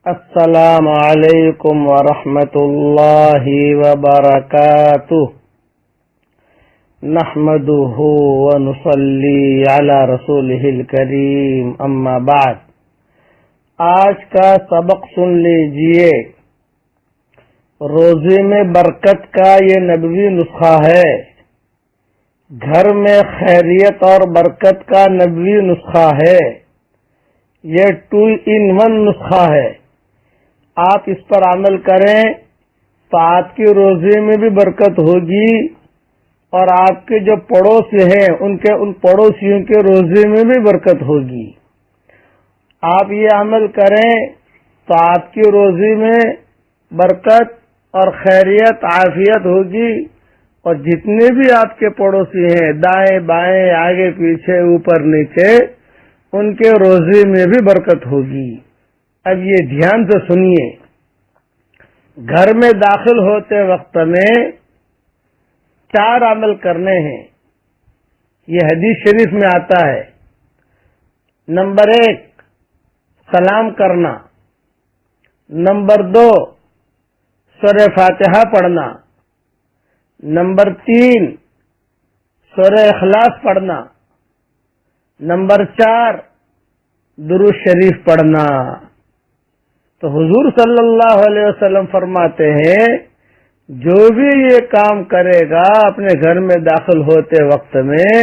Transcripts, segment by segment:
السلام علیکم ورحمۃ اللہ وبرکاتہ نحمده ونصلی علی رسولہ الکریم اما بعد۔ آج کا سبق سن لیجئے۔ روزے میں برکت کا یہ نبوی نسخہ ہے، گھر میں خیریت اور برکت کا نبوی نسخہ ہے، یہ 2-in-1 نسخہ ہے۔ آپ اس پر عمل کریں تو آپ کے روزے میں بھی برکت ہوگی اور آپ کے جو پڑوسی ہیں ان پڑوسیوں کے روزے میں بھی برکت ہوگی۔ آپ یہ عمل کریں تو آپ کے روزے میں برکت اور خیریت عافیت ہوگی، اور جتنے بھی آپ کے پڑوسی ہیں دائیں بائیں آگے پیچھے اوپر نیچے، ان کے روزے میں بھی برکت ہوگی۔ اب یہ دھیان سے سنیے، گھر میں داخل ہوتے وقت میں 4 عمل کرنے ہیں، یہ حدیث شریف میں آتا ہے۔ نمبر 1 سلام کرنا، نمبر 2 سورہ فاتحہ پڑھنا، نمبر 3 سورہ اخلاص پڑھنا، نمبر 4 درود شریف پڑھنا۔ تو حضور صلی اللہ علیہ وسلم فرماتے ہیں جو بھی یہ کام کرے گا اپنے گھر میں داخل ہوتے وقت میں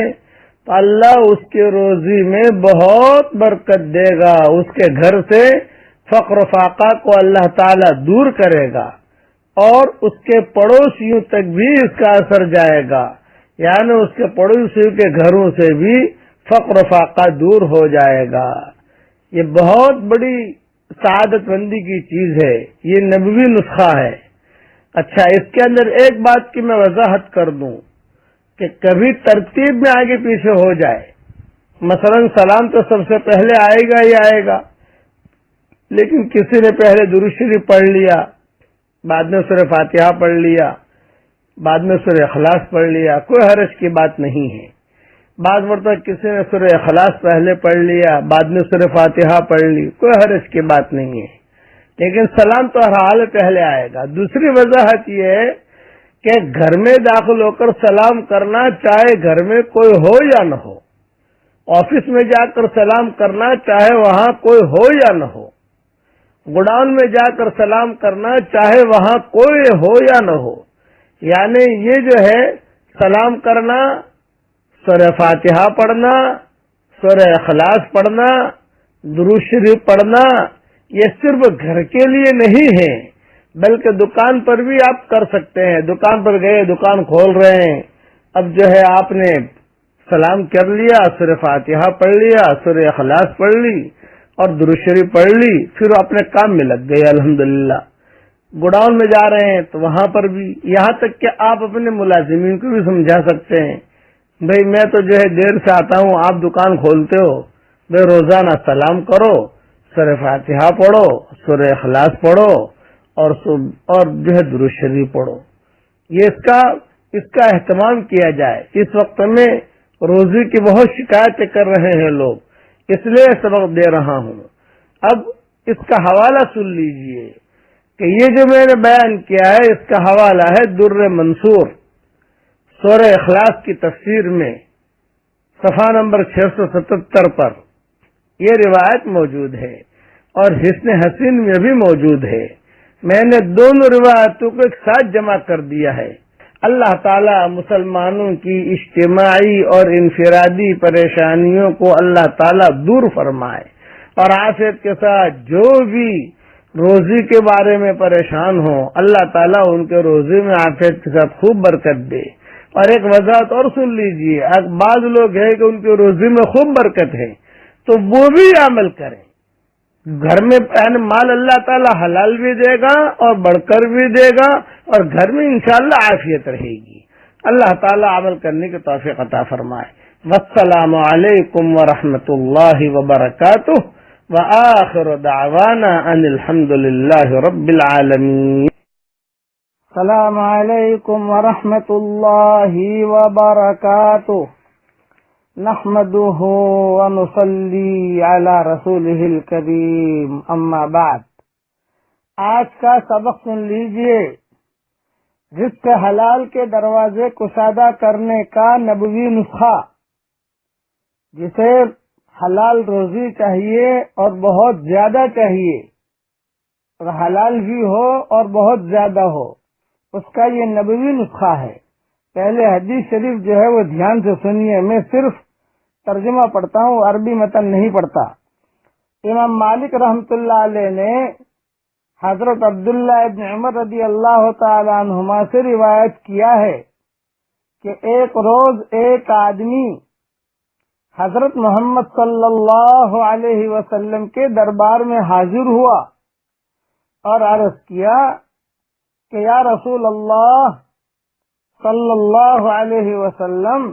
تو اللہ اس کے روزی میں بہت برکت دے گا، اس کے گھر سے فقر و فاقہ کو اللہ تعالی دور کرے گا، اور اس کے پڑوسیوں تک بھی اس کا اثر جائے گا، یعنی اس کے پڑوسیوں کے گھروں سے بھی فقر و فاقہ دور ہو جائے گا۔ یہ بہت بڑی سعادت مندی کی چیز ہے، یہ نبوی نسخہ ہے۔ اچھا، اس کے اندر ایک بات کی میں وضاحت کر دوں کہ کبھی ترتیب میں آگے پیچھے ہو جائے، مثلا سلام تو سب سے پہلے آئے گا ہی آئے گا، لیکن کسی نے پہلے درود شریف پڑھ لیا، بعد میں سورہ فاتحہ پڑھ لیا، بعد میں سورہ اخلاص پڑھ لیا، کوئی حرج کی بات نہیں ہے۔ بعض مرتبہ کسی نے سورہ اخلاص پہلے پڑھ لیا، بعد میں سورہ فاتحہ پڑھ لی، کوئی حرج کی بات نہیں ہے، لیکن سلام تو ہر حال پہلے آئے گا۔ دوسری وضاحت یہ ہے کہ گھر میں داخل ہو کر سلام کرنا، چاہے گھر میں کوئی ہو یا نہ ہو، آفس میں جا کر سلام کرنا، چاہے وہاں کوئی ہو یا نہ ہو، گوڈاؤن میں جا کر سلام کرنا، چاہے وہاں کوئی ہو یا نہ ہو، یعنی یہ جو ہے سلام کرنا، سورہ فاتحہ پڑھنا، سورہ اخلاص پڑھنا، درود شریف پڑھنا، یہ صرف گھر کے لیے نہیں ہے، بلکہ دکان پر بھی آپ کر سکتے ہیں۔ دکان پر گئے، دکان کھول رہے ہیں، اب جو ہے آپ نے سلام کر لیا، سورہ فاتحہ پڑھ لیا، سورہ اخلاص پڑھ لی اور درود شریف پڑھ لی، پھر اپنے کام میں لگ گئے الحمدللہ۔ گوڈاؤن میں جا رہے ہیں تو وہاں پر بھی، یہاں تک کہ آپ اپنے ملازمین کو بھی سمجھا سکتے ہیں، بھئی میں تو جو ہے دیر سے آتا ہوں، آپ دکان کھولتے ہو، بھئی روزانہ سلام کرو، سورہ فاتحہ پڑھو، سورہ اخلاص پڑھو، اور جو ہے درود شریف پڑھو۔ یہ اس کا اہتمام کیا جائے۔ اس وقت میں روزی کی بہت شکایتیں کر رہے ہیں لوگ، اس لیے سبق دے رہا ہوں۔ اب اس کا حوالہ سن لیجئے کہ یہ جو میں نے بیان کیا ہے اس کا حوالہ ہے در منصور، سورہ اخلاص کی تفسیر میں صفحہ نمبر 677 پر یہ روایت موجود ہے، اور حسن حسین میں بھی موجود ہے۔ میں نے دونوں روایتوں کو ایک ساتھ جمع کر دیا ہے۔ اللہ تعالی مسلمانوں کی اجتماعی اور انفرادی پریشانیوں کو اللہ تعالی دور فرمائے، اور عافیت کے ساتھ جو بھی روزی کے بارے میں پریشان ہوں اللہ تعالیٰ ان کے روزی میں عافیت کے ساتھ خوب برکت دے۔ اور ایک وضاحت اور سن لیجئے، بعض لوگ ہیں کہ ان کے روزی میں خوب برکت ہے تو وہ بھی عمل کریں، گھر میں یعنی مال اللہ تعالیٰ حلال بھی دے گا اور بڑھ کر بھی دے گا، اور گھر میں انشاءاللہ عافیت رہے گی۔ اللہ تعالیٰ عمل کرنے کی توفیق عطا فرمائے۔ والسلام علیکم ورحمۃ اللہ وبرکاتہ، وآخر دعوانا ان الحمد للہ رب العالمین۔ السلام علیکم ورحمۃ اللہ وبرکاتہ، نحمده ونصلي على رسوله الكريم اما بعد۔ آج کا سبق سن لیجئے، رزق حلال کے دروازے کشادہ کرنے کا نبوی نسخہ، جسے حلال روزی چاہیے اور بہت زیادہ چاہیے، اور حلال بھی ہو اور بہت زیادہ ہو، اس کا یہ نبوی نسخہ ہے۔ پہلے حدیث شریف جو ہے وہ دھیان سے سنیے، میں صرف ترجمہ پڑھتا ہوں، عربی متن نہیں پڑھتا۔ امام مالک رحمۃ اللہ علیہ نے حضرت عبداللہ ابن عمر رضی اللہ تعالی عنہما سے روایت کیا ہے کہ ایک روز ایک آدمی حضرت محمد صلی اللہ علیہ وسلم کے دربار میں حاضر ہوا اور عرض کیا کہ یا رسول اللہ صلی اللہ علیہ وسلم،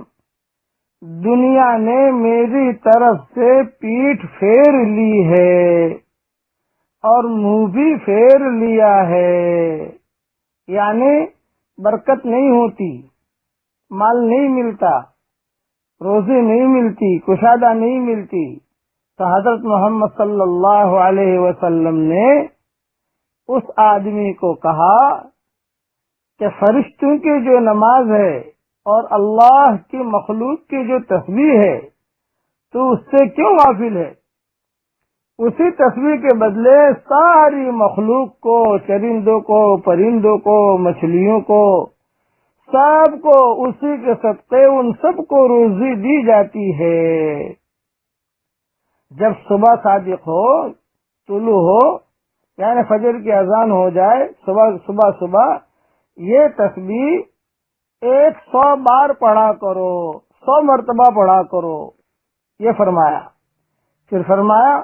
دنیا نے میری طرف سے پیٹھ پھیر لی ہے اور منہ بھی پھیر لیا ہے، یعنی برکت نہیں ہوتی، مال نہیں ملتا، روزی نہیں ملتی، کشادہ نہیں ملتی۔ تو حضرت محمد صلی اللہ علیہ وسلم نے اس آدمی کو کہا کہ فرشتوں کی جو نماز ہے اور اللہ کی مخلوق کی جو تسبیح ہے تو اس سے کیوں غافل ہے؟ اسی تسبیح کے بدلے ساری مخلوق کو، چرندوں کو، پرندوں کو، مچھلیوں کو، سب کو اسی کے صدقے ان سب کو روزی دی جاتی ہے۔ جب صبح صادق ہو، طلوع ہو، یعنی فجر کی اذان ہو جائے، صبح یہ تسبیح 100 بار پڑھا کرو، 100 مرتبہ پڑھا کرو، یہ فرمایا۔ پھر فرمایا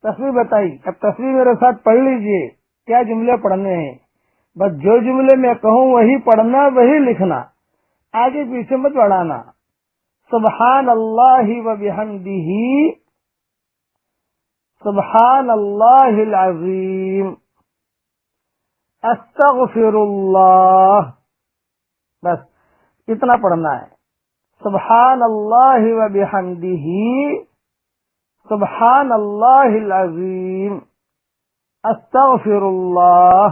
تسبیح بتائی، اب تسبیح میرے ساتھ پڑھ لیجئے، کیا جملے پڑھنے ہیں، بس جو جملے میں کہوں وہی پڑھنا، وہی لکھنا، آگے پیچھے مت بڑھانا۔ سبحان اللہ و بحمدہ، سبحان اللہ العظیم، استغفر اللہ، بس اتنا پڑھنا ہے۔ سبحان اللہ و بحمدہ، سبحان اللہ العظیم، استغفر اللہ۔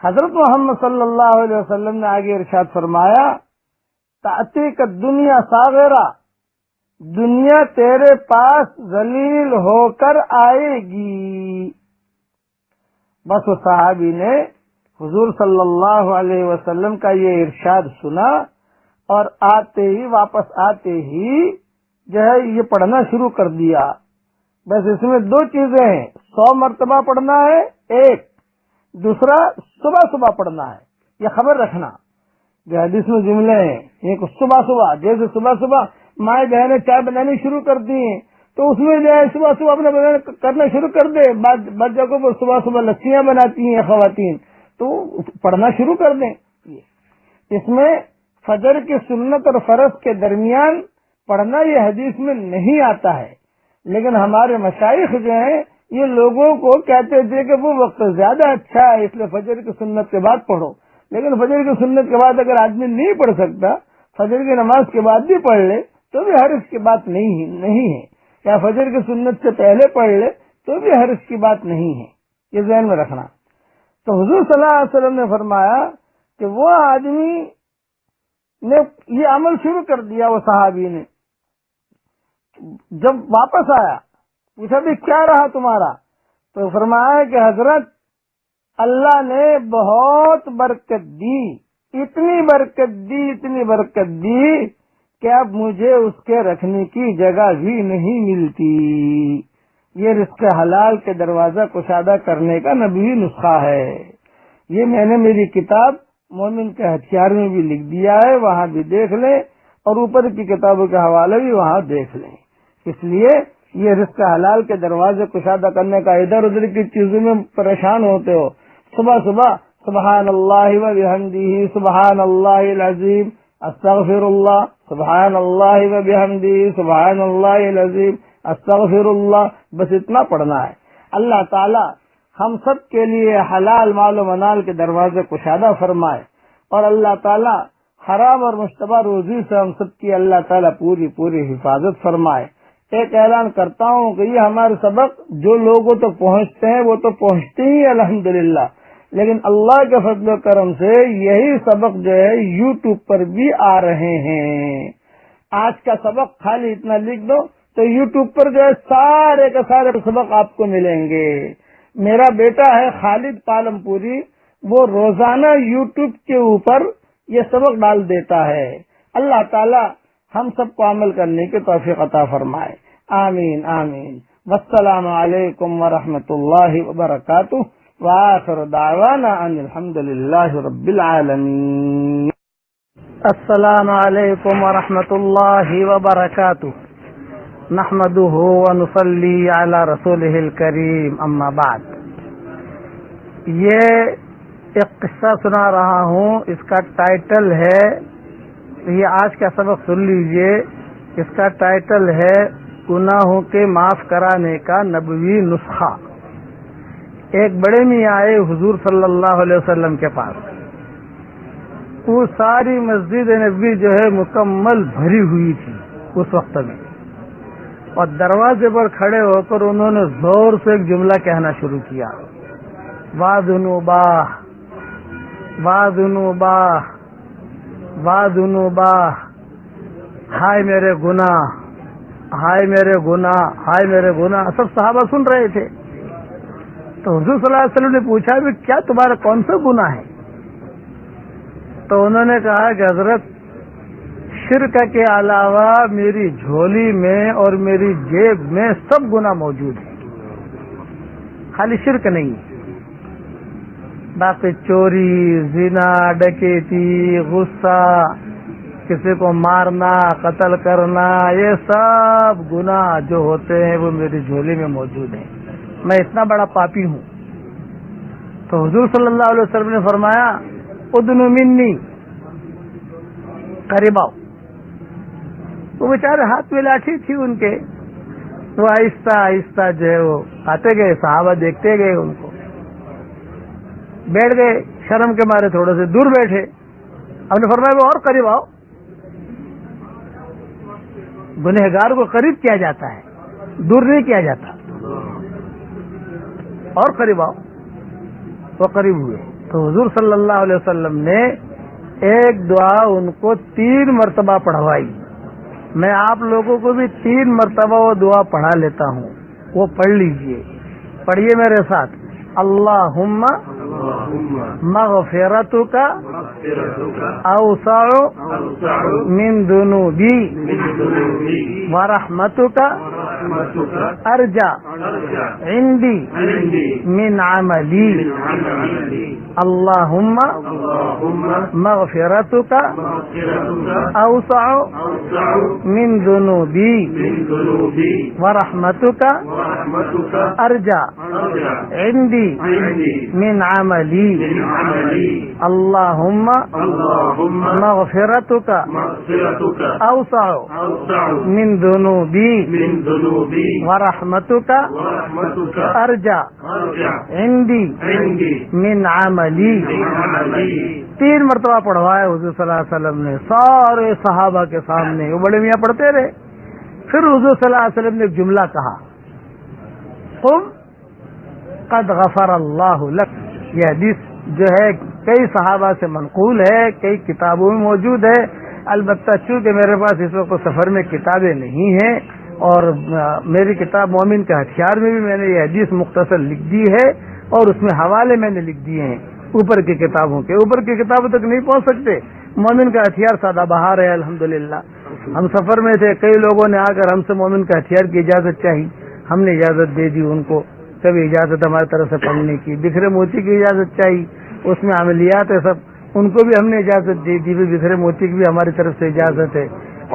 حضرت محمد صلی اللہ علیہ وسلم نے آگے ارشاد فرمایا، تأتیک الدنیا صاغرہ، دنیا تیرے پاس ذلیل ہو کر آئے گی۔ بس وہ صحابی نے حضور صلی اللہ علیہ وسلم کا یہ ارشاد سنا اور واپس آتے ہی جو ہے یہ پڑھنا شروع کر دیا۔ بس اس میں 2 چیزیں ہیں، 100 مرتبہ پڑھنا ہے ایک، دوسرا صبح پڑھنا ہے۔ یہ خبر رکھنا جو حدیث میں جملے ہیں، ایک صبح جیسے صبح مائیں بہنیں چائے بنانی شروع کر دی ہیں تو اس میں جو ہے صبح اپنا کرنا شروع کر دے، بعض جگہوں پر صبح لچیاں بناتی ہیں خواتین، تو پڑھنا شروع کر دیں۔ اس میں فجر کی سنت اور فرض کے درمیان پڑھنا یہ حدیث میں نہیں آتا ہے، لیکن ہمارے مشائخ جو ہیں یہ لوگوں کو کہتے تھے کہ وہ وقت زیادہ اچھا ہے، اس لیے فجر کی سنت کے بعد پڑھو، لیکن فجر کی سنت کے بعد اگر آدمی نہیں پڑھ سکتا، فجر کی نماز کے بعد بھی پڑھ لے تو بھی حرج کی بات نہیں ہے، یا فجر کی سنت سے پہلے پڑھ لے تو بھی حرج کی بات نہیں ہے، یہ ذہن میں رکھنا۔ تو حضور صلی اللہ علیہ وسلم نے فرمایا کہ وہ آدمی نے یہ عمل شروع کر دیا، وہ صحابی نے جب واپس آیا پوچھا بھی کیا رہا تمہارا، تو فرمایا کہ حضرت اللہ نے بہت برکت دی، اتنی برکت دی کہ اب مجھے اس کے رکھنے کی جگہ بھی نہیں ملتی۔ یہ رزق حلال کے دروازہ کشادہ کرنے کا نبوی نسخہ ہے۔ یہ میں نے میری کتاب مومن کے ہتھیار میں بھی لکھ دیا ہے، وہاں بھی دیکھ لیں، اور اوپر کی کتابوں کے حوالے بھی وہاں دیکھ لیں۔ اس لیے یہ رزق حلال کے دروازے کشادہ کرنے کا ادھر ادھر کی چیزوں میں پریشان ہوتے ہو، صبح سبحان اللہ و بحمدہ، سبحان اللہ العظیم، استغفر اللہ، سبحان اللہ و بحمدہ، سبحان اللہ العظیم، استغفر اللہ، بس اتنا پڑھنا ہے۔ اللہ تعالی ہم سب کے لیے حلال مال و منال کے دروازے کشادہ فرمائے، اور اللہ تعالی حرام اور مشتبہ روزی سے ہم سب کی اللہ تعالی پوری حفاظت فرمائے۔ ایک اعلان کرتا ہوں کہ یہ ہمارے سبق جو لوگوں تک پہنچتے ہیں وہ تو پہنچتے ہی الحمدللہ، لیکن اللہ کے فضل و کرم سے یہی سبق جو ہے یوٹیوب پر بھی آ رہے ہیں۔ آج کا سبق خالی اتنا لکھ دو تو یوٹیوب پر جو ہے سارے کے سارے سبق آپ کو ملیں گے۔ میرا بیٹا ہے خالد پالم پوری، وہ روزانہ یوٹیوب کے اوپر یہ سبق ڈال دیتا ہے۔ اللہ تعالی ہم سب کو عمل کرنے کی توفیق عطا فرمائے، آمین آمین۔ والسلام علیکم ورحمۃ اللہ وبرکاتہ، وآخر دعوانا ان الحمد للہ رب العالمین۔ السلام علیکم ورحمۃ اللہ وبرکاتہ، نحمده ونصلی علی رسولہ الکریم، اما بعد۔ یہ ایک قصہ سنا رہا ہوں، اس کا ٹائٹل ہے، یہ آج کا سبق سن لیجئے، اس کا ٹائٹل ہے گناہوں کے معاف کرانے کا نبوی نسخہ۔ ایک بڑے میاں آئے حضور صلی اللہ علیہ وسلم کے پاس، وہ ساری مسجد نبوی جو ہے مکمل بھری ہوئی تھی اس وقت میں، اور دروازے پر کھڑے ہو کر انہوں نے زور سے ایک جملہ کہنا شروع کیا، وا ذنوباہ وا ذنوباہ وا ذنوباہ، ہائے میرے گناہ، ہائے میرے گناہ، ہائے میرے گناہ۔ سب صحابہ سن رہے تھے۔ تو حضور صلی اللہ علیہ وسلم نے پوچھا کہ کیا تمہارا کون سا گناہ ہے؟ تو انہوں نے کہا کہ حضرت، شرک کے علاوہ میری جھولی میں اور میری جیب میں سب گناہ موجود ہیں، خالی شرک نہیں، باقی چوری، زنا، ڈکیتی، غصہ، کسی کو مارنا، قتل کرنا، یہ سب گناہ جو ہوتے ہیں وہ میری جھولی میں موجود ہیں، میں اتنا بڑا پاپی ہوں۔ تو حضور صلی اللہ علیہ وسلم نے فرمایا، ادنو منی، قریب آؤ۔ وہ بیچارے ہاتھ میں لاٹھی تھی ان کے، وہ آہستہ آہستہ جو ہے وہ آتے گئے، صحابہ دیکھتے گئے ان کو، بیٹھ گئے، شرم کے مارے تھوڑے سے دور بیٹھے۔ اب نے فرمایا وہ اور قریب آؤ۔ گنہگار کو قریب کیا جاتا ہے، دور نہیں کیا جاتا، اور قریب آؤ۔ وہ قریب ہوئے تو حضور صلی اللہ علیہ وسلم نے ایک دعا ان کو 3 مرتبہ پڑھوائی۔ میں آپ لوگوں کو بھی 3 مرتبہ وہ دعا پڑھا لیتا ہوں، وہ پڑھ لیجئے، پڑھیے میرے ساتھ۔ اللہم مغفرتک اوسع من ذنوبی ورحمتک ارجع عندی من عملی۔ اللہم مغفرتک اوسع من ذنوبی ورحمتک ارجع عندی من عملی۔ اللہم مغفرتک اوسع من ذنوبی ورحمتک ارجع عندی من عملی۔ 3 مرتبہ پڑھوایا حضور صلی اللہ علیہ وسلم نے سارے صحابہ کے سامنے، وہ بڑے میاں پڑھتے رہے۔ پھر حضور صلی اللہ علیہ وسلم نے ایک جملہ کہا، قم قد غفر اللہ لک۔ یہ حدیث جو ہے کئی صحابہ سے منقول ہے، کئی کتابوں میں موجود ہے، البتہ چونکہ میرے پاس اس وقت سفر میں کتابیں نہیں ہیں، اور میری کتاب مومن کا ہتھیار میں بھی میں نے یہ حدیث مختصر لکھ دی ہے، اور اس میں حوالے میں نے لکھ دیے ہیں اوپر کی کتابوں کے۔ اوپر کی کتابوں تک نہیں پہنچ سکتے، مومن کا ہتھیار سادہ بہار ہے الحمدللہ۔ ہم سفر میں تھے، کئی لوگوں نے آ کر ہم سے مومن کا ہتھیار کی اجازت چاہی، ہم نے اجازت دے دی ان کو، کبھی اجازت ہماری طرف سے پڑھنے کی، بکھرے موتی کی اجازت چاہیے، اس میں عملیات ہے سب، ان کو بھی ہم نے اجازت دے دی، بکھرے موتی کی بھی ہماری طرف سے اجازت ہے۔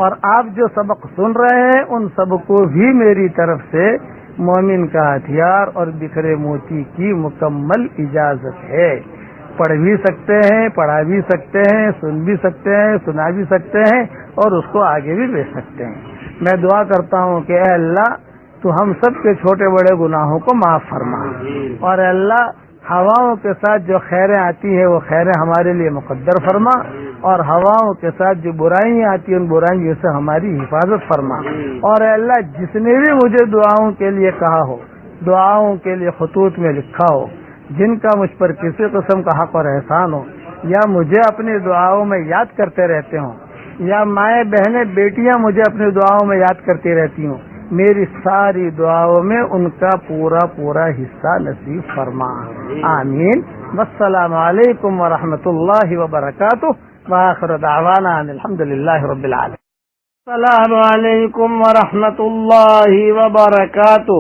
اور آپ جو سبق سن رہے ہیں ان سب کو بھی میری طرف سے مومن کا ہتھیار اور بکھرے موتی کی مکمل اجازت ہے۔ پڑھ بھی سکتے ہیں، پڑھا بھی سکتے ہیں، سن بھی سکتے ہیں، سنا بھی سکتے ہیں، اور اس کو آگے بھی بھیج سکتے ہیں۔ میں دعا کرتا ہوں کہ اے اللہ تو ہم سب کے چھوٹے بڑے گناہوں کو معاف فرما، اور اے اللہ ہواؤں کے ساتھ جو خیریں آتی ہیں وہ خیریں ہمارے لیے مقدر فرما، اور ہواؤں کے ساتھ جو برائیاں آتی ہیں ان برائیوں سے ہماری حفاظت فرما۔ اور اے اللہ، جس نے بھی مجھے دعاؤں کے لیے کہا ہو، دعاؤں کے لیے خطوط میں لکھا ہو، جن کا مجھ پر کسی قسم کا حق اور احسان ہو، یا مجھے اپنی دعاؤں میں یاد کرتے رہتے ہوں، یا مائیں بہنیں بیٹیاں مجھے اپنی دعاؤں میں یاد کرتی رہتی ہوں، میری ساری دعاؤں میں ان کا پورا پورا حصہ نصیب فرما، آمین۔ والسلام علیکم ورحمۃ اللہ وبرکاتہ، وآخر دعوانا ان الحمد للہ رب العالمین۔ السلام علیکم ورحمۃ اللہ وبرکاتہ،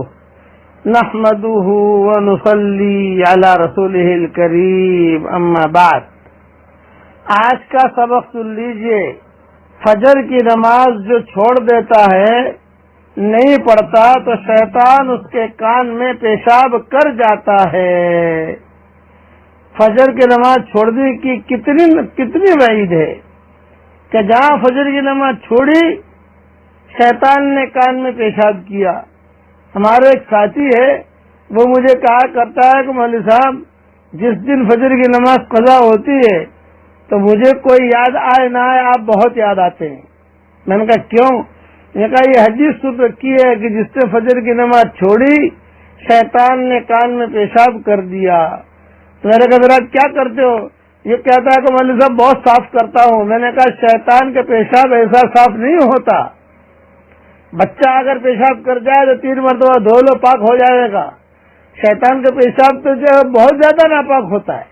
نحمده ونصلی علی رسولہ الکریم، اما بعد۔ آج کا سبق سن لیجئے۔ فجر کی نماز جو چھوڑ دیتا ہے، نہیں پڑھتا، تو شیطان اس کے کان میں پیشاب کر جاتا ہے۔ فجر کی نماز چھوڑنے کی کتنی وعید ہے کہ جہاں فجر کی نماز چھوڑی شیطان نے کان میں پیشاب کیا۔ ہمارے ایک ساتھی ہے، وہ مجھے کہا کرتا ہے کہ مولوی صاحب، جس دن فجر کی نماز قضا ہوتی ہے تو مجھے کوئی یاد آئے نہ آئے آپ بہت یاد آتے ہیں۔ میں نے کہا کیوں؟ میں نے کہا یہ حدیث سن رکھی ہے کہ جس نے فجر کی نماز چھوڑی شیطان نے کان میں پیشاب کر دیا۔ تو میں نے کہا ذرا کیا کرتے ہو؟ یہ کہتا ہے کہ مولوی صاحب بہت صاف کرتا ہوں۔ میں نے کہا شیطان کا پیشاب ایسا صاف نہیں ہوتا۔ بچہ اگر پیشاب کر جائے تو 3 مرتبہ دھو لو، پاک ہو جائے گا۔ شیطان کا پیشاب تو جو ہے بہت زیادہ ناپاک ہوتا ہے،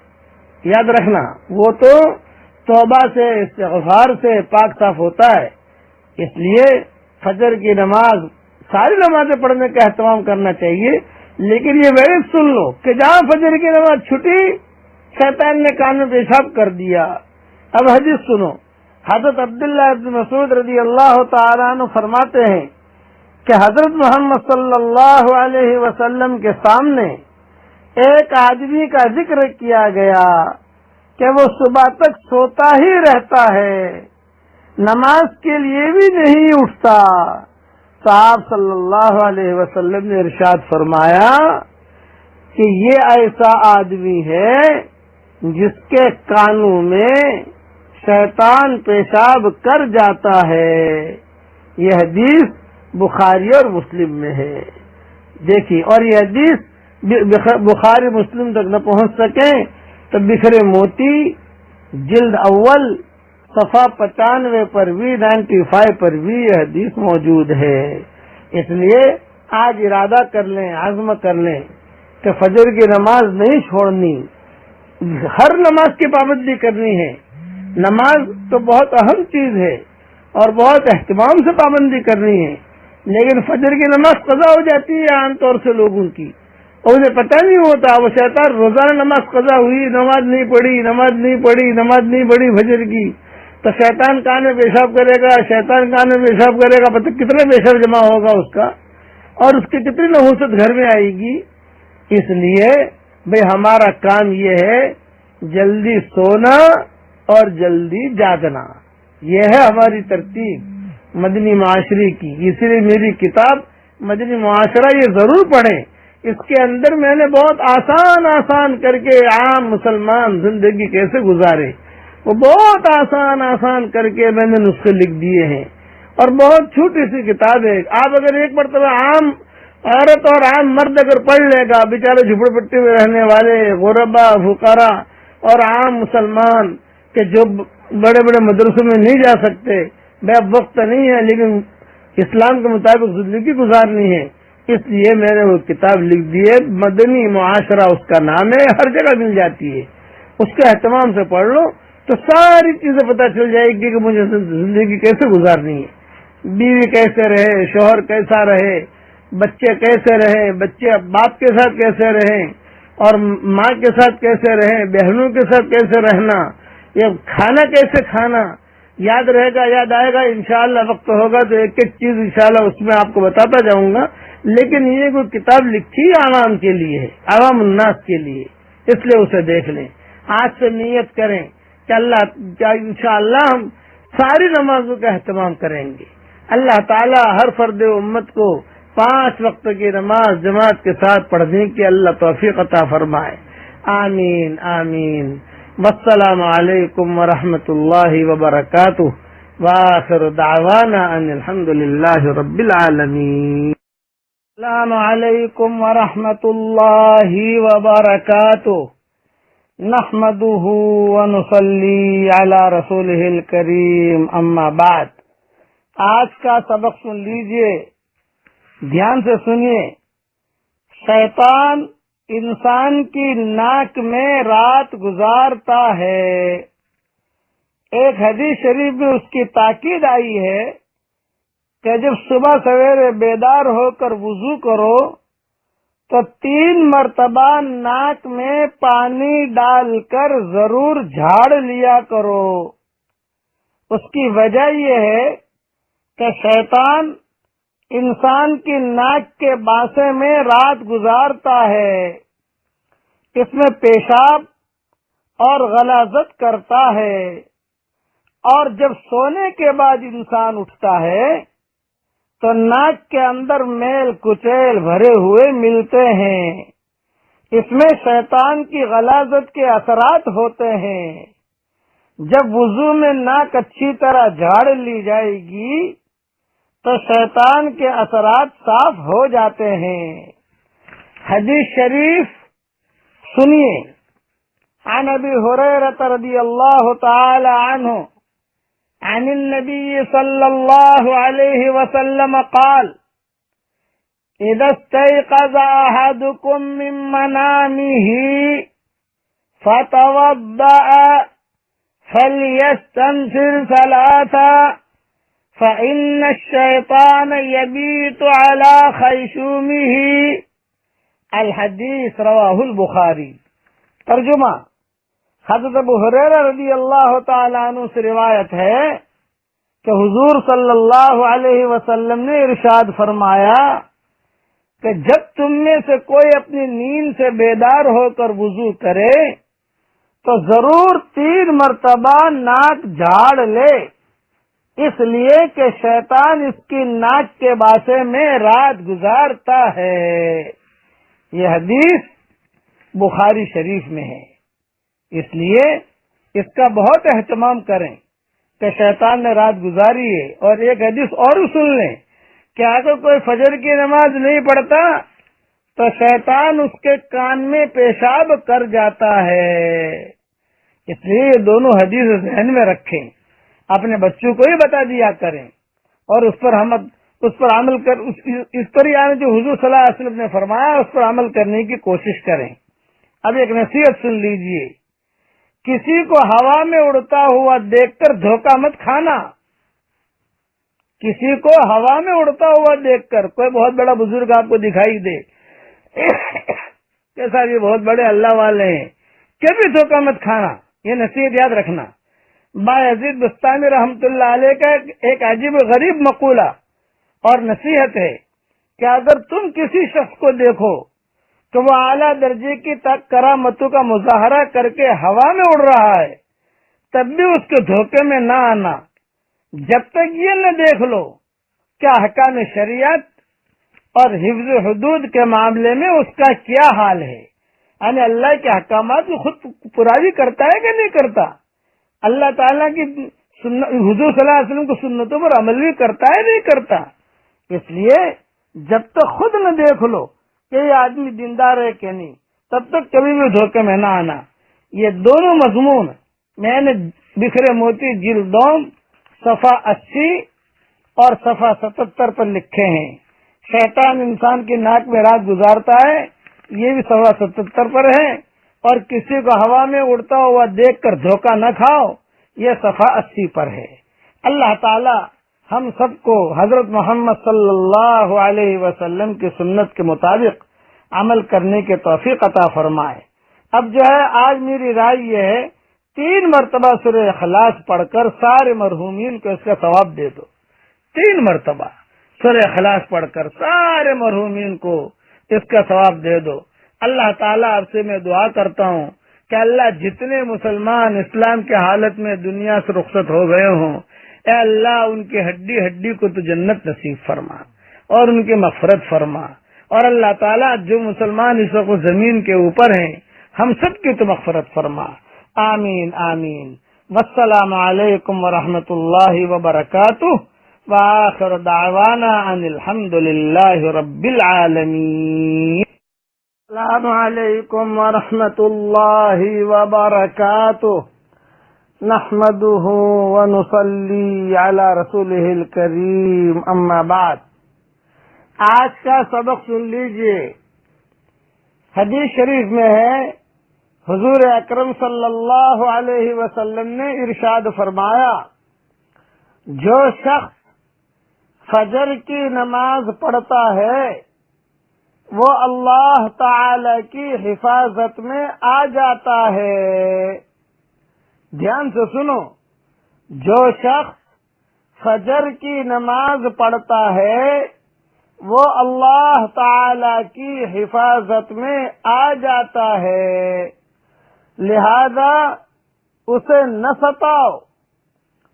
یاد رکھنا۔ وہ تو توبہ سے، استغفار سے پاک صاف ہوتا ہے۔ اس لیے فجر کی نماز، ساری نمازیں پڑھنے کا اہتمام کرنا چاہیے، لیکن یہ وعید سن لو کہ جہاں فجر کی نماز چھٹی شیطان نے کان میں پیشاب کر دیا۔ اب حدیث سنو۔ حضرت عبداللہ بن مسعود رضی اللہ تعالیٰ عنہ فرماتے ہیں کہ حضرت محمد صلی اللہ علیہ وسلم کے سامنے ایک آدمی کا ذکر کیا گیا کہ وہ صبح تک سوتا ہی رہتا ہے، نماز کے لیے بھی نہیں اٹھتا۔ تو آپ صلی اللہ علیہ وسلم نے ارشاد فرمایا کہ یہ ایسا آدمی ہے جس کے کانوں میں شیطان پیشاب کر جاتا ہے۔ یہ حدیث بخاری اور مسلم میں ہے۔ دیکھیے، اور یہ حدیث بخاری مسلم تک نہ پہنچ سکیں تو بکھرے موتی جلد اول صفحہ 95 پر بھی 95 پر بھی یہ حدیث موجود ہے۔ اس لیے آج ارادہ کر لیں، عزم کر لیں کہ فجر کی نماز نہیں چھوڑنی، ہر نماز کی پابندی کرنی ہے۔ نماز تو بہت اہم چیز ہے اور بہت اہتمام سے پابندی کرنی ہے، لیکن فجر کی نماز قضا ہو جاتی ہے عام طور سے لوگوں کی، اور انہیں پتہ نہیں ہوتا۔ وہ شیطان روزانہ نماز قضا ہوئی، نماز نہیں پڑھی فجر کی، تو شیطان کان میں پیشاب کرے گا، پتہ کتنا پیشاب جمع ہوگا اس کا، اور اس کی کتنی نحوست گھر میں آئے گی۔ اس لیے بھئی ہمارا کام یہ ہے جلدی سونا اور جلدی جاگنا، یہ ہے ہماری ترتیب مدنی معاشرے کی۔ اسی لیے میری کتاب مدنی معاشرہ یہ ضرور پڑھیں، اس کے اندر میں نے بہت آسان کر کے عام مسلمان زندگی کیسے گزارے، وہ بہت آسان کر کے میں نے نسخے لکھ دیے ہیں، اور بہت چھوٹی سی کتاب ہے۔ آپ اگر ایک مرتبہ عام عورت اور عام مرد اگر پڑھ لے گا، بیچارے جھپڑ پٹی میں رہنے والے غربا، فقراء اور عام مسلمان کہ جو بڑے بڑے مدرسوں میں نہیں جا سکتے، بے اب وقت نہیں ہے لیکن اسلام کے مطابق زندگی گزارنی ہے، اس لیے میں نے وہ کتاب لکھ دی ہے، مدنی معاشرہ اس کا نام ہے، ہر جگہ مل جاتی ہے۔ اس کے اہتمام سے پڑھ لو تو ساری چیزیں پتہ چل جائے گی کہ مجھے زندگی کیسے گزارنی ہے، بیوی کیسے رہے، شوہر کیسا رہے، بچے کیسے رہے، بچے باپ کے ساتھ کیسے رہیں، اور ماں کے ساتھ کیسے رہیں، بہنوں کے ساتھ کیسے رہنا، یہ کھانا کیسے کھانا، یاد رہے گا، یاد آئے گا انشاءاللہ، وقت ہوگا تو ایک ایک چیز انشاءاللہ اس میں آپ کو بتاتا جاؤں گا۔ لیکن یہ کوئی کتاب لکھی عوام کے لیے ہے، عوام الناس کے لیے، اس لیے اسے دیکھ لیں۔ آج سے نیت کریں کہ انشاءاللہ ہم ساری نمازوں کا اہتمام کریں گے۔ اللہ تعالی ہر فرد امت کو 5 وقت کی نماز جماعت کے ساتھ پڑھنے کی اللہ توفیق عطا فرمائے۔ آمین آمین. والسلام علیکم ورحمۃ اللہ وبرکاتہ. وآخر دعوانا ان الحمد للہ رب العالمین. السلام علیکم ورحمۃ اللہ وبرکاتہ. نحمده ونصلی علی رسولہ الکریم. اما بعد. آج کا سبق سن لیجئے، دھیان سے سنیے. شیطان انسان کی ناک میں رات گزارتا ہے. ایک حدیث شریف میں اس کی تاکید آئی ہے کہ جب صبح سویرے بیدار ہو کر وضو کرو تو 3 مرتبہ ناک میں پانی ڈال کر ضرور جھاڑ لیا کرو. اس کی وجہ یہ ہے کہ شیطان انسان کی ناک کے بانسے میں رات گزارتا ہے. اس میں پیشاب اور غلاظت کرتا ہے، اور جب سونے کے بعد انسان اٹھتا ہے تو ناک کے اندر میل کچیل بھرے ہوئے ملتے ہیں. اس میں شیطان کی غلاظت کے اثرات ہوتے ہیں. جب وضو میں ناک اچھی طرح جھاڑ لی جائے گی تو شیطان کے اثرات صاف ہو جاتے ہیں. حدیث شریف سنیے. عن ابی ہریرہ رضی اللہ تعالی عنہ عن النبی صلی اللہ علیہ وسلم قال: اذا استيقظ احدكم من منامه فتوضأ فليستنثر 3 فإن الشيطان يبيت على خيشومه. الحدیث رواہ البخاری. ترجمہ: حضرت ابو ہریرہ رضی اللہ تعالیٰ عنہ سے روایت ہے کہ حضور صلی اللہ علیہ وسلم نے ارشاد فرمایا کہ جب تم میں سے کوئی اپنی نیند سے بیدار ہو کر وضو کرے تو ضرور 3 مرتبہ ناک جھاڑ لے، اس لیے کہ شیطان اس کی ناک کے باسے میں رات گزارتا ہے. یہ حدیث بخاری شریف میں ہے، اس لیے اس کا بہت اہتمام کریں کہ شیطان نے رات گزاری ہے. اور ایک حدیث اور سن لیں کہ اگر کوئی فجر کی نماز نہیں پڑھتا تو شیطان اس کے کان میں پیشاب کر جاتا ہے. اس لیے یہ دونوں حدیث ذہن میں رکھیں، اپنے بچوں کو ہی بتا دیا کریں اور اس پر عمل کر اس پر یعنی جو حضور صلی اللہ علیہ وسلم نے فرمایا اس پر عمل کرنے کی کوشش کریں. اب ایک نصیحت سن لیجئے. کسی کو ہوا میں اڑتا ہوا دیکھ کر دھوکہ مت کھانا. کسی کو ہوا میں اڑتا ہوا دیکھ کر کوئی بہت بڑا بزرگ آپ کو دکھائی دے کہ صاحب یہ بہت بڑے اللہ والے ہیں، کبھی دھوکہ مت کھانا. یہ نصیحت یاد رکھنا. بایزید بستامی رحمت اللہ علیہ کا ایک عجیب غریب مقولہ اور نصیحت ہے کہ اگر تم کسی شخص کو دیکھو تو وہ اعلیٰ درجے کی کرامتوں کا مظاہرہ کر کے ہوا میں اڑ رہا ہے، تب بھی اس کے دھوکے میں نہ آنا جب تک یہ نہ دیکھ لو کیا احکام شریعت اور حفظ حدود کے معاملے میں اس کا کیا حال ہے. یعنی اللہ کے احکامات کو خود پراوی کرتا ہے کہ نہیں کرتا، اللہ تعالیٰ کی حضور صلی اللہ علیہ وسلم کی سنتوں پر عمل بھی کرتا ہے نہیں کرتا. اس لیے جب تک خود نہ دیکھ لو کہ یہ آدمی دیندار ہے کہ نہیں، تب تک کبھی بھی دھوکے میں نہ آنا. یہ دونوں مضمون میں نے بکھرے موتی جلدوم صفحہ 80 اور صفحہ 77 پر لکھے ہیں. شیطان انسان کی ناک میں رات گزارتا ہے، یہ بھی صفحہ 77 پر ہے. اور کسی کو ہوا میں اڑتا ہوا دیکھ کر دھوکہ نہ کھاؤ، یہ صفحہ 80 پر ہے. اللہ تعالی ہم سب کو حضرت محمد صلی اللہ علیہ وسلم کی سنت کے مطابق عمل کرنے کے توفیق عطا فرمائے. اب جو ہے آج میری رائے یہ ہے 3 مرتبہ سورہ اخلاص پڑھ کر سارے مرحومین کو اس کا ثواب دے دو. 3 مرتبہ سورہ اخلاص پڑھ کر سارے مرحومین کو اس کا ثواب دے دو. اللہ تعالیٰ آپ سے میں دعا کرتا ہوں کہ اللہ جتنے مسلمان اسلام کے حالت میں دنیا سے رخصت ہو گئے ہوں، اے اللہ ان کی ہڈی ہڈی کو تو جنت نصیب فرما اور ان کی مغفرت فرما. اور اللہ تعالیٰ جو مسلمان اس وقت زمین کے اوپر ہیں ہم سب کی تو مغفرت فرما. آمین آمین. والسلام علیکم ورحمۃ اللہ وبرکاتہ. وآخر دعوانا ان الحمد للہ رب العالمین. السلام علیکم ورحمۃ اللہ وبرکاتہ. نحمده ونصلی علی رسولہ الکریم. اما بعد. آج کا سبق سن لیجئے. حدیث شریف میں ہے حضور اکرم صلی اللہ علیہ وسلم نے ارشاد فرمایا، جو شخص فجر کی نماز پڑھتا ہے وہ اللہ تعالی کی حفاظت میں آ جاتا ہے. دھیان سے سنو، جو شخص فجر کی نماز پڑھتا ہے وہ اللہ تعالی کی حفاظت میں آ جاتا ہے. لہذا اسے نہ ستاؤ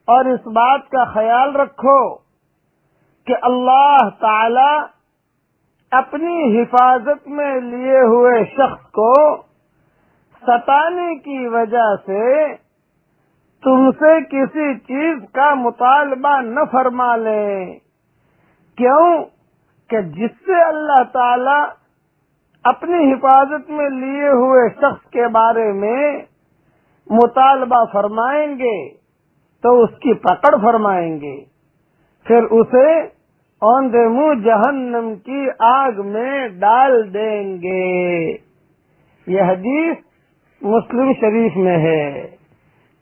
اور اس بات کا خیال رکھو کہ اللہ تعالی اپنی حفاظت میں لیے ہوئے شخص کو ستانے کی وجہ سے تم سے کسی چیز کا مطالبہ نہ فرما لیں. کیوں کہ جس سے اللہ تعالی اپنی حفاظت میں لیے ہوئے شخص کے بارے میں مطالبہ فرمائیں گے تو اس کی پکڑ فرمائیں گے، پھر اسے اوندھے منہ جہنم کی آگ میں ڈال دیں گے. یہ حدیث مسلم شریف میں ہے.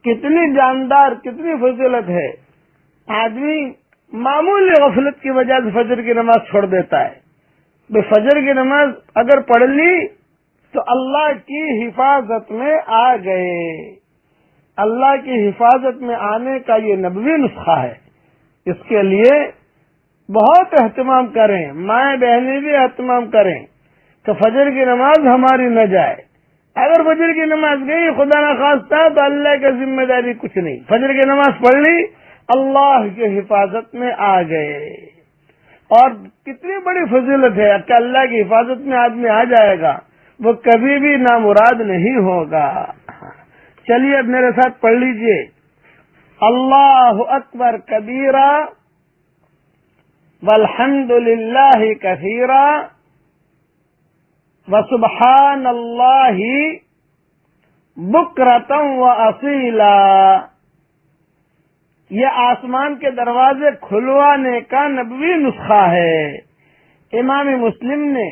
کتنی جاندار، کتنی فضیلت ہے. آدمی معمولی غفلت کی وجہ سے فجر کی نماز چھوڑ دیتا ہے. بے فجر کی نماز اگر پڑھ لی تو اللہ کی حفاظت میں آ گئے. اللہ کی حفاظت میں آنے کا یہ نبوی نسخہ ہے. اس کے لیے بہت اہتمام کریں، مائیں بہنیں بھی اہتمام کریں کہ فجر کی نماز ہماری نہ جائے. اگر فجر کی نماز گئی خدا نہ خواستہ تو اللہ کی ذمہ داری کچھ نہیں. فجر کی نماز پڑھ لی، اللہ کی حفاظت میں آ گئے. اور کتنی بڑی فضیلت ہے کہ اللہ کی حفاظت میں آدمی آ جائے گا، وہ کبھی بھی نامراد نہیں ہوگا. چلیے اب میرے ساتھ پڑھ لیجئے. اللہ اکبر کبیرہ والحمد للہ کثیرہ وسبحان اللہ بکرۃ واصیلا. یہ آسمان کے دروازے کھلوانے کا نبوی نسخہ ہے. امام مسلم نے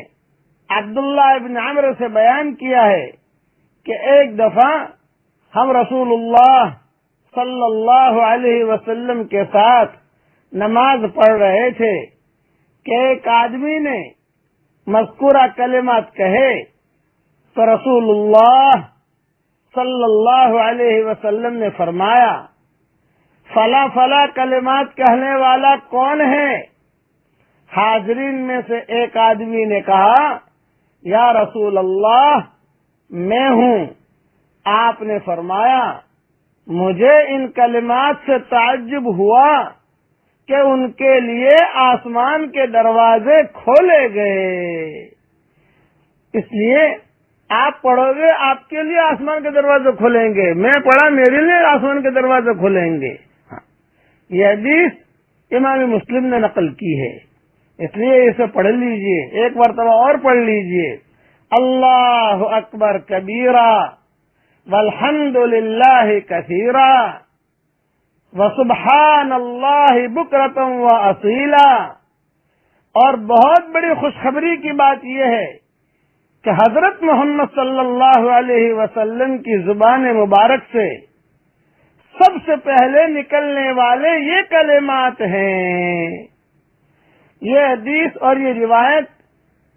عبداللہ ابن عمرو سے بیان کیا ہے کہ ایک دفعہ ہم رسول اللہ صلی اللہ علیہ وسلم کے ساتھ نماز پڑھ رہے تھے کہ ایک آدمی نے مذکورہ کلمات کہے تو رسول اللہ صلی اللہ علیہ وسلم نے فرمایا، فلاں فلاں کلمات کہنے والا کون ہے؟ حاضرین میں سے ایک آدمی نے کہا، یا رسول اللہ میں ہوں. آپ نے فرمایا، مجھے ان کلمات سے تعجب ہوا کہ ان کے لیے آسمان کے دروازے کھولے گئے. اس لیے آپ پڑھو گے آپ کے لیے آسمان کے دروازے کھولیں گے، میں پڑھا میرے لیے آسمان کے دروازے کھولیں گے. یہ حدیث امام مسلم نے نقل کی ہے، اس لیے اسے پڑھ لیجئے. ایک مرتبہ اور پڑھ لیجئے. اللہ اکبر کبیرہ والحمد للہ کثیرہ وسبحان اللہ بکرۃ واصیلا. اور بہت بڑی خوشخبری کی بات یہ ہے کہ حضرت محمد صلی اللہ علیہ وسلم کی زبان مبارک سے سب سے پہلے نکلنے والے یہ کلمات ہیں. یہ حدیث اور یہ روایت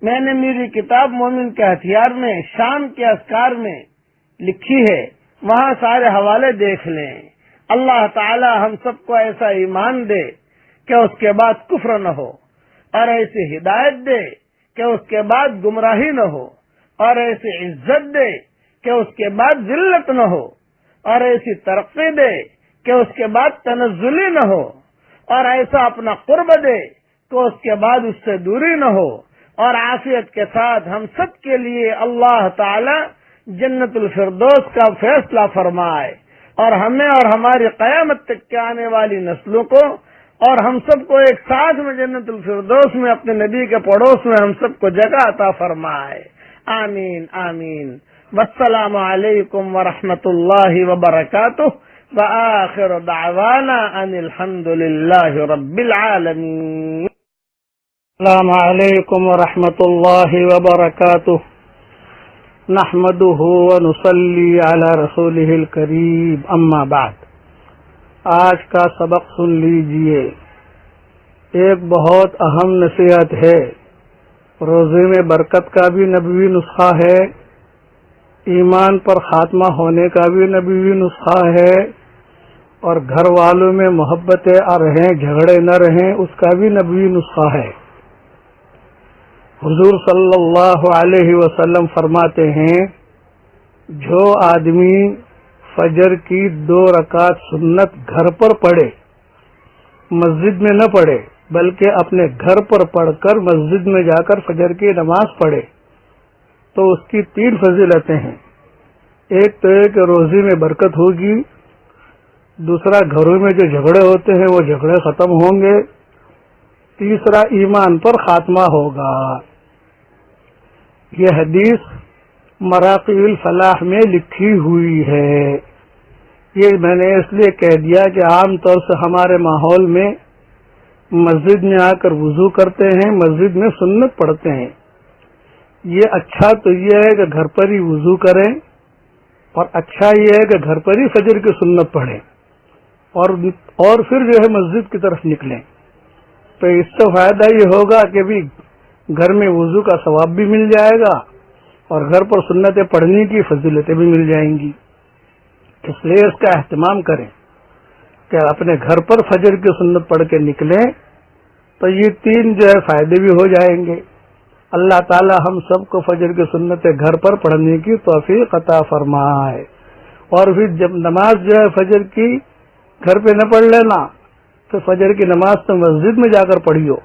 میں نے میری کتاب مومن کے ہتھیار میں شام کے اذکار میں لکھی ہے، وہاں سارے حوالے دیکھ لیں. اللہ تعالی ہم سب کو ایسا ایمان دے کہ اس کے بعد کفر نہ ہو، اور ایسی ہدایت دے کہ اس کے بعد گمراہی نہ ہو، اور ایسی عزت دے کہ اس کے بعد ذلت نہ ہو، اور ایسی ترقی دے کہ اس کے بعد تنزلی نہ ہو، اور ایسا اپنا قرب دے کہ اس کے بعد اس سے دوری نہ ہو. اور عافیت کے ساتھ ہم سب کے لیے اللہ تعالی جنت الفردوس کا فیصلہ فرمائے، اور ہمیں اور ہماری قیامت تک کے آنے والی نسلوں کو اور ہم سب کو ایک ساتھ میں جنت الفردوس میں اپنے نبی کے پڑوس میں ہم سب کو جگہ عطا فرمائے۔ آمین آمین۔ والسلام علیکم ورحمۃ اللہ وبرکاتہ، وآخر دعوانا ان الحمد للہ رب العالمین۔ السلام علیکم ورحمۃ اللہ وبرکاتہ، نحمده ونصلی علی رسولہ الکریم، اما بعد۔ آج کا سبق سن لیجئے، ایک بہت اہم نصیحت ہے۔ روزے میں برکت کا بھی نبوی نسخہ ہے، ایمان پر خاتمہ ہونے کا بھی نبوی نسخہ ہے، اور گھر والوں میں محبتیں رہیں جھگڑے نہ رہیں اس کا بھی نبوی نسخہ ہے۔ حضور صلی اللہ علیہ وسلم فرماتے ہیں، جو آدمی فجر کی 2 رکعت سنت گھر پر پڑھے، مسجد میں نہ پڑھے بلکہ اپنے گھر پر پڑھ کر مسجد میں جا کر فجر کی نماز پڑھے، تو اس کی 3 فضیلتیں ہیں۔ ایک تو یہ کہ روزے میں برکت ہوگی، دوسرا گھروں میں جو جھگڑے ہوتے ہیں وہ جھگڑے ختم ہوں گے، تیسرا ایمان پر خاتمہ ہوگا۔ یہ حدیث مراقی الفلاح میں لکھی ہوئی ہے۔ یہ میں نے اس لیے کہہ دیا کہ عام طور سے ہمارے ماحول میں مسجد میں آ کر وضو کرتے ہیں، مسجد میں سنت پڑھتے ہیں۔ یہ اچھا تو یہ ہے کہ گھر پر ہی وضو کریں، اور اچھا یہ ہے کہ گھر پر ہی فجر کی سنت پڑھیں، اور پھر جو ہے مسجد کی طرف نکلیں۔ تو اس سے فائدہ یہ ہوگا کہ بھی گھر میں وضو کا ثواب بھی مل جائے گا، اور گھر پر سنتیں پڑھنے کی فضیلتیں بھی مل جائیں گی۔ اس لیے اس کا اہتمام کریں کہ اپنے گھر پر فجر کی سنت پڑھ کے نکلیں، تو یہ 3 جو ہے فائدے بھی ہو جائیں گے۔ اللہ تعالی ہم سب کو فجر کی سنتیں گھر پر پڑھنے کی توفیق عطا فرمائے۔ اور پھر جب نماز جو ہے فجر کی گھر پہ نہ پڑھ لینا، تو فجر کی نماز تو مسجد میں جا کر پڑھیو۔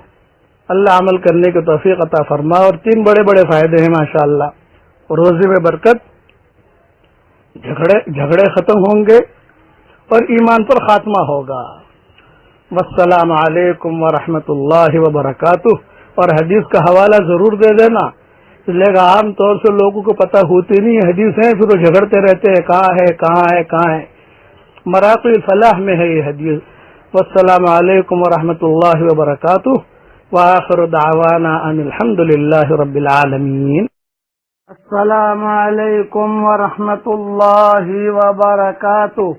اللہ عمل کرنے کی توفیق عطا فرمائے۔ اور 3 بڑے بڑے فائدے ہیں ماشاءاللہ۔ روزے میں برکت، جھگڑے ختم ہوں گے، اور ایمان پر خاتمہ ہوگا۔ والسلام علیکم ورحمۃ اللہ وبرکاتہ۔ اور حدیث کا حوالہ ضرور دے دینا، اس لیے کہ عام طور سے لوگوں کو پتہ ہوتی نہیں حدیث ہے، پھر وہ جھگڑتے رہتے ہیں کہاں ہے کہاں ہے کہاں ہے۔ مراقی الفلاح میں ہے یہ حدیث۔ والسلام علیکم ورحمۃ اللہ وبرکاتہ، وآخر دعوانا ان الحمد للہ رب العالمین۔ السلام علیکم ورحمۃ اللہ وبرکاتہ،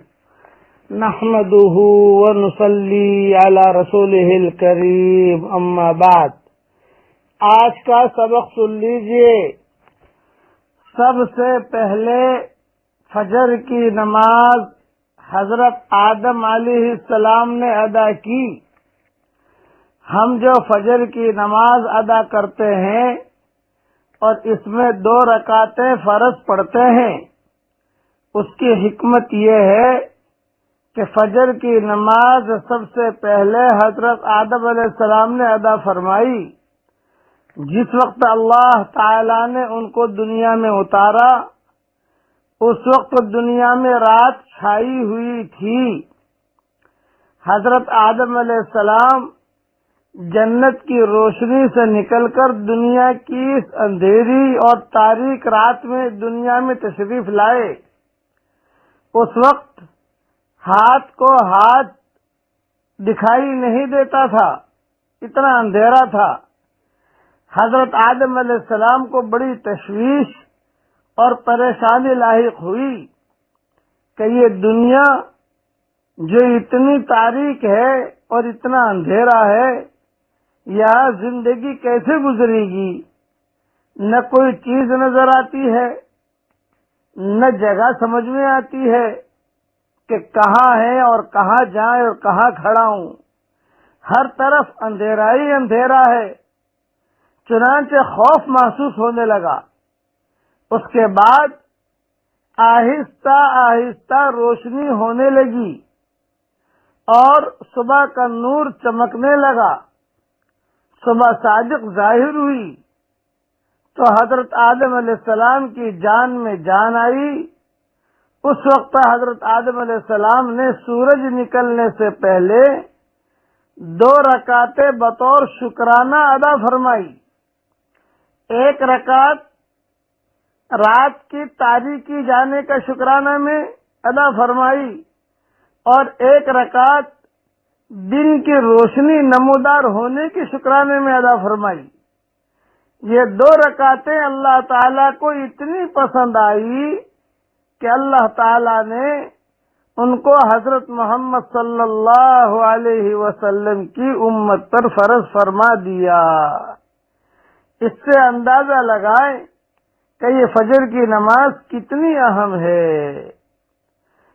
نحمده ونصلی علی رسولہ الکریم، اما بعد۔ آج کا سبق سن لیجئے۔ سب سے پہلے فجر کی نماز حضرت آدم علیہ السلام نے ادا کی۔ ہم جو فجر کی نماز ادا کرتے ہیں اور اس میں 2 رکعتیں فرض پڑھتے ہیں، اس کی حکمت یہ ہے کہ فجر کی نماز سب سے پہلے حضرت آدم علیہ السلام نے ادا فرمائی۔ جس وقت اللہ تعالی نے ان کو دنیا میں اتارا، اس وقت دنیا میں رات چھائی ہوئی تھی۔ حضرت آدم علیہ السلام جنت کی روشنی سے نکل کر دنیا کی اس اندھیری اور تاریک رات میں دنیا میں تشریف لائے۔ اس وقت ہاتھ کو ہاتھ دکھائی نہیں دیتا تھا، اتنا اندھیرا تھا۔ حضرت آدم علیہ السلام کو بڑی تشویش اور پریشانی لاحق ہوئی کہ یہ دنیا جو اتنی تاریک ہے اور اتنا اندھیرا ہے، یہاں زندگی کیسے گزرے گی؟ نہ کوئی چیز نظر آتی ہے، نہ جگہ سمجھ میں آتی ہے کہ کہاں ہے اور کہاں جائیں اور کہاں کھڑا ہوں۔ ہر طرف اندھیرا ہی اندھیرا ہے۔ چنانچہ خوف محسوس ہونے لگا۔ اس کے بعد آہستہ آہستہ روشنی ہونے لگی اور صبح کا نور چمکنے لگا۔ صبح صادق ظاہر ہوئی تو حضرت آدم علیہ السلام کی جان میں جان آئی۔ اس وقت حضرت آدم علیہ السلام نے سورج نکلنے سے پہلے 2 رکعتیں بطور شکرانہ ادا فرمائی۔ ایک رکعت رات کی تاریکی جانے کا شکرانہ میں ادا فرمائی، اور ایک رکعت دن کی روشنی نمودار ہونے کی شکرانے میں ادا فرمائی۔ یہ 2 رکعتیں اللہ تعالیٰ کو اتنی پسند آئی کہ اللہ تعالیٰ نے ان کو حضرت محمد صلی اللہ علیہ وسلم کی امت پر فرض فرما دیا۔ اس سے اندازہ لگائیں کہ یہ فجر کی نماز کتنی اہم ہے۔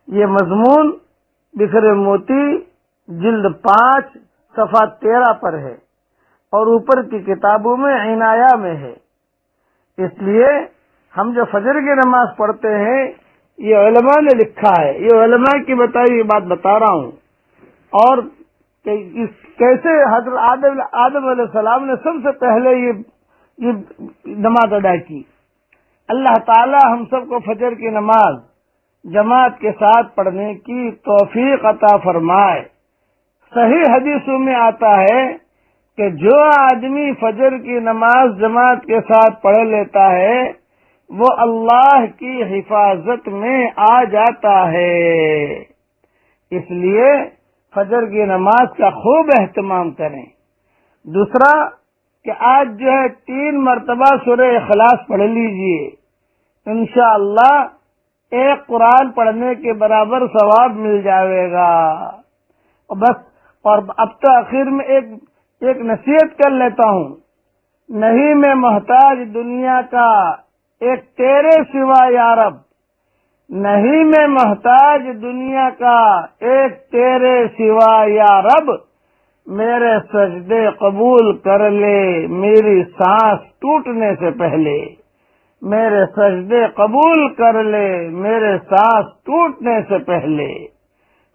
یہ مضمون بکھرے موتی جلد 5 صفحہ 13 پر ہے اور اوپر کی کتابوں میں عنایہ میں ہے۔ اس لیے ہم جو فجر کی نماز پڑھتے ہیں یہ علماء نے لکھا ہے، یہ علماء کی بتائی ہوئی بات بتا رہا ہوں، اور کیسے حضرت آدم علیہ السلام نے سب سے پہلے یہ نماز ادا کی۔ اللہ تعالی ہم سب کو فجر کی نماز جماعت کے ساتھ پڑھنے کی توفیق عطا فرمائے۔ صحیح حدیثوں میں آتا ہے کہ جو آدمی فجر کی نماز جماعت کے ساتھ پڑھ لیتا ہے وہ اللہ کی حفاظت میں آ جاتا ہے۔ اس لیے فجر کی نماز کا خوب اہتمام کریں۔ دوسرا کہ آج جو ہے 3 مرتبہ سورہ اخلاص پڑھ لیجئے، انشاءاللہ ایک قرآن پڑھنے کے برابر ثواب مل جائے گا۔ بس، اور اب تو آخر میں ایک نصیحت کر لیتا ہوں، نہیں میں محتاج دنیا کا ایک تیرے سوا یا رب، نہیں میں محتاج دنیا کا ایک تیرے سوا یا رب، میرے سجدے قبول کر لے میری سانس ٹوٹنے سے پہلے، میرے سجدے قبول کر لے میرے سانس ٹوٹنے سے پہلے،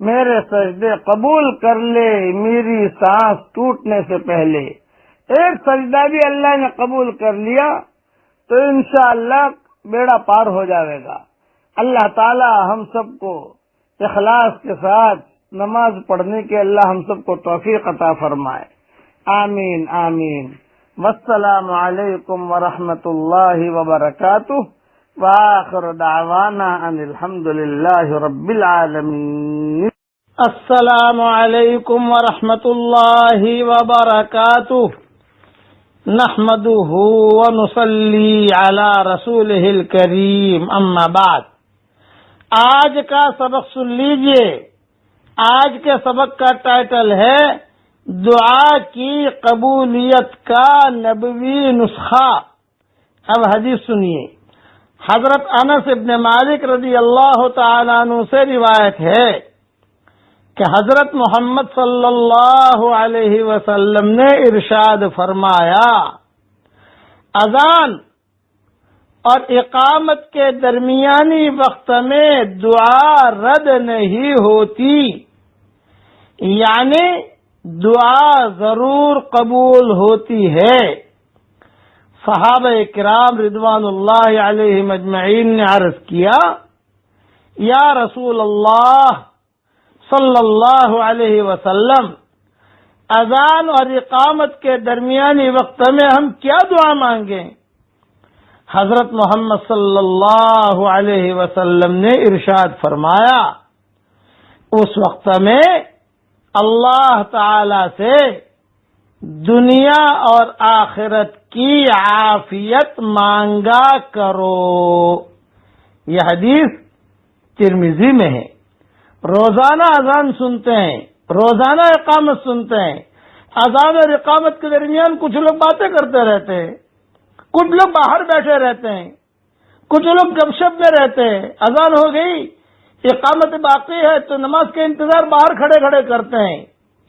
میرے سجدے قبول کر لے میری سانس ٹوٹنے سے پہلے۔ ایک سجدہ بھی اللہ نے قبول کر لیا تو انشاءاللہ بیڑا پار ہو جائے گا۔ اللہ تعالی ہم سب کو اخلاص کے ساتھ نماز پڑھنے کے اللہ ہم سب کو توفیق عطا فرمائے، آمین آمین۔ والسلام علیکم ورحمۃ اللہ وبرکاتہ، وآخر دعوانا ان الحمد للہ رب العالمین۔ السلام علیکم ورحمۃ اللہ وبرکاتہ، نحمده ونصلي على رسوله الكريم، اما بعد۔ آج کا سبق سن لیجئے۔ آج کے سبق کا ٹائٹل ہے دعا کی قبولیت کا نبوی نسخہ۔ اب حدیث سنیے۔ حضرت انس ابن مالک رضی اللہ تعالیٰ عنہ سے روایت ہے کہ حضرت محمد صلی اللہ علیہ وسلم نے ارشاد فرمایا، اذان اور اقامت کے درمیانی وقت میں دعا رد نہیں ہوتی، یعنی دعا ضرور قبول ہوتی ہے۔ صحابہ کرام رضوان اللہ علیہم اجمعین نے عرض کیا، یا رسول اللہ صلی اللہ علیہ وسلم، اذان اور اقامت کے درمیانی وقت میں ہم کیا دعا مانگیں؟ حضرت محمد صلی اللہ علیہ وسلم نے ارشاد فرمایا، اس وقت میں اللہ تعالی سے دنیا اور آخرت کی عافیت مانگا کرو۔ یہ حدیث ترمذی میں ہے۔ روزانہ اذان سنتے ہیں، روزانہ اقامت سنتے ہیں، اذان اور اقامت کے درمیان کچھ لوگ باتیں کرتے رہتے ہیں، کچھ لوگ باہر بیٹھے رہتے ہیں، کچھ لوگ گپ شپ میں رہتے ہیں۔ اذان ہو گئی، اقامت باقی ہے تو نماز کے انتظار باہر کھڑے کھڑے کرتے ہیں۔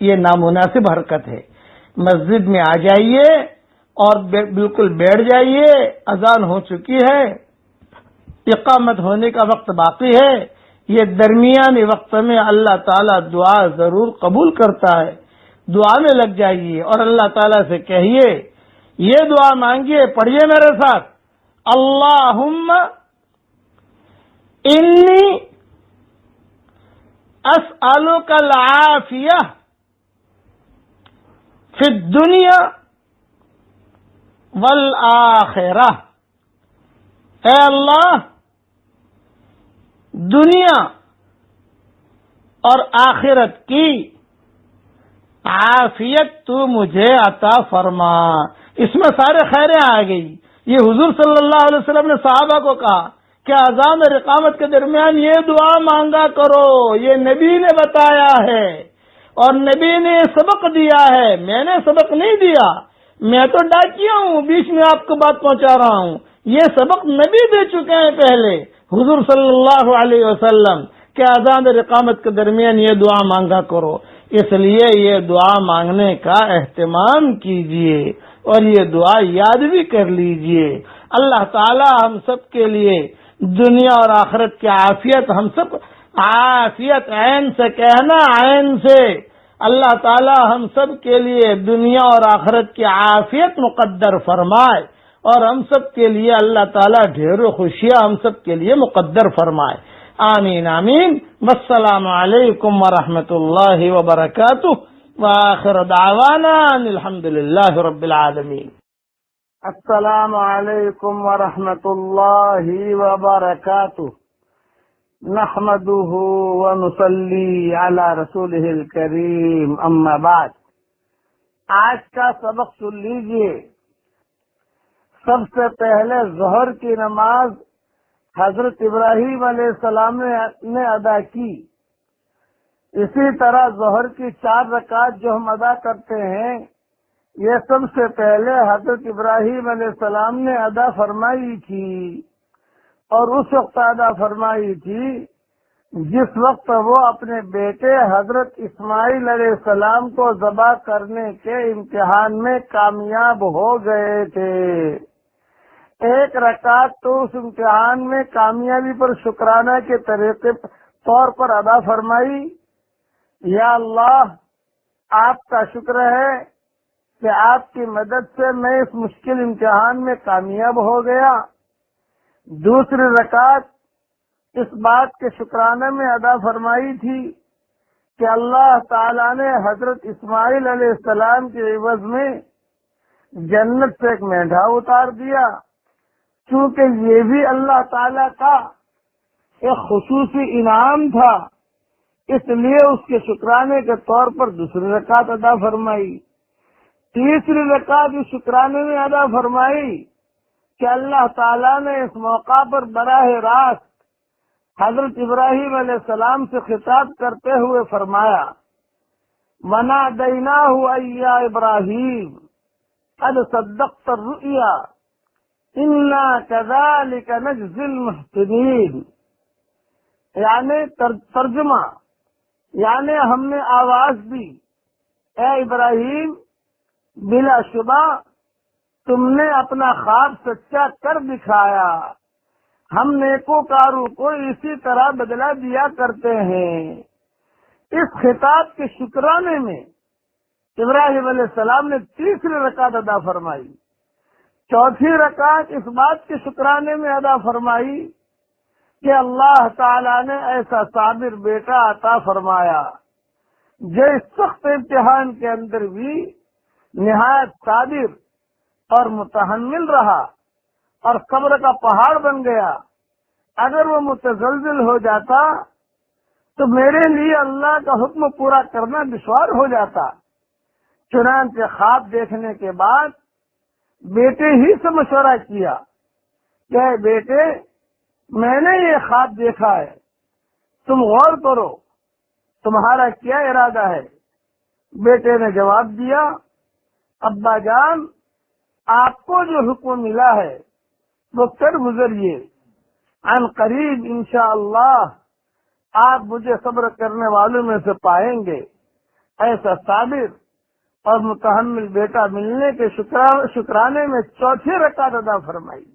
یہ نامناسب حرکت ہے۔ مسجد میں آ جائیے اور بالکل بیٹھ جائیے، اذان ہو چکی ہے، اقامت ہونے کا وقت باقی ہے۔ یہ درمیانی وقت میں اللہ تعالیٰ دعا ضرور قبول کرتا ہے۔ دعا میں لگ جائیے اور اللہ تعالیٰ سے کہیے، یہ دعا مانگیے، پڑھیے میرے ساتھ، اللہم انی اسألک العافیہ فی الدنیا والآخرہ۔ اے اللہ، دنیا اور آخرت کی عافیت تو مجھے عطا فرما۔ اس میں سارے خیریں آ گئی۔ یہ حضور صلی اللہ علیہ وسلم نے صحابہ کو کہا کہ اذان اور اقامت کے درمیان یہ دعا مانگا کرو، یہ نبی نے بتایا ہے اور نبی نے سبق دیا ہے، میں نے سبق نہیں دیا، میں تو ڈاکیا ہوں، بیچ میں آپ کو بات پہنچا رہا ہوں۔ یہ سبق نبی دے چکے ہیں پہلے، حضور صلی اللہ علیہ وسلم، کہ اذان اور اقامت کے درمیان یہ دعا مانگا کرو۔ اس لیے یہ دعا مانگنے کا اہتمام کیجئے اور یہ دعا یاد بھی کر لیجئے۔ اللہ تعالی ہم سب کے لیے دنیا اور آخرت کی عافیت، ہم سب عافیت عین سے کہنا، عین سے، اللہ تعالی ہم سب کے لیے دنیا اور آخرت کی عافیت مقدر فرمائے اور ہم سب کے لیے اللہ تعالی ڈھیروں خوشیاں ہم سب کے لیے مقدر فرمائے۔ آمین آمین۔ والسلام علیکم ورحمۃ اللہ وبرکاتہ، وآخر دعوانا ان الحمد للہ رب العالمین۔ السلام علیکم ورحمۃ اللہ وبرکاتہ، نحمده ونصلی علی رسولہ الکریم، اما بعد۔ آج کا سبق سن لیجئے۔ سب سے پہلے ظہر کی نماز حضرت ابراہیم علیہ السلام نے ادا کی۔ اسی طرح ظہر کی 4 رکعت جو ہم ادا کرتے ہیں، یہ سب سے پہلے حضرت ابراہیم علیہ السلام نے ادا فرمائی تھی، اور اس وقت ادا فرمائی تھی جس وقت وہ اپنے بیٹے حضرت اسماعیل علیہ السلام کو ذبح کرنے کے امتحان میں کامیاب ہو گئے تھے۔ ایک رکعت تو اس امتحان میں کامیابی پر شکرانہ کے طریقے طور پر ادا فرمائی۔ یا اللہ، آپ کا شکر ہے کہ آپ کی مدد سے میں اس مشکل امتحان میں کامیاب ہو گیا۔ دوسری رکعت اس بات کے شکرانے میں ادا فرمائی تھی کہ اللہ تعالیٰ نے حضرت اسماعیل علیہ السلام کے عوض میں جنت سے ایک مینڈھا اتار دیا، کیونکہ یہ بھی اللہ تعالیٰ کا ایک خصوصی انعام تھا، اس لیے اس کے شکرانے کے طور پر دوسری رکعت ادا فرمائی۔ تیسری رکعت اس شکرانے میں ادا فرمائی کہ اللہ تعالیٰ نے اس موقع پر براہ راست حضرت ابراہیم علیہ السلام سے خطاب کرتے ہوئے فرمایا، وَنَادَيْنَاهُ أَن يَا إِبْرَاهِيمُ قَدْ صَدَّقْتَ الرُّؤْيَا إِنَّا كَذَلِكَ نَجْزِي الْمُحْسِنِينَ۔ یعنی ترجمہ، یعنی ہم نے آواز دی، اے ابراہیم، بلا شبہ تم نے اپنا خواب سچا کر دکھایا، ہم نیکوکاروں کو اسی طرح بدلہ دیا کرتے ہیں۔ اس خطاب کے شکرانے میں ابراہیم علیہ السلام نے تیسری رکعت ادا فرمائی۔ چوتھی رکعت اس بات کے شکرانے میں ادا فرمائی کہ اللہ تعالیٰ نے ایسا صابر بیٹا عطا فرمایا جو اس سخت امتحان کے اندر بھی نہایت صابر اور متحمل رہا اور صبر کا پہاڑ بن گیا۔ اگر وہ متزلزل ہو جاتا تو میرے لیے اللہ کا حکم پورا کرنا دشوار ہو جاتا۔ چنانچہ خواب دیکھنے کے بعد بیٹے ہی سے مشورہ کیا کہ بیٹے، میں نے یہ خواب دیکھا ہے، تم غور کرو، تمہارا کیا ارادہ ہے؟ بیٹے نے جواب دیا، ابا جان، آپ کو جو حکم ملا ہے وہ کر گزریے، عن قریب انشاءاللہ آپ مجھے صبر کرنے والوں میں سے پائیں گے۔ ایسا صابر اور متحمل بیٹا ملنے کے شکرانے میں چوتھی رکعت ادا فرمائی۔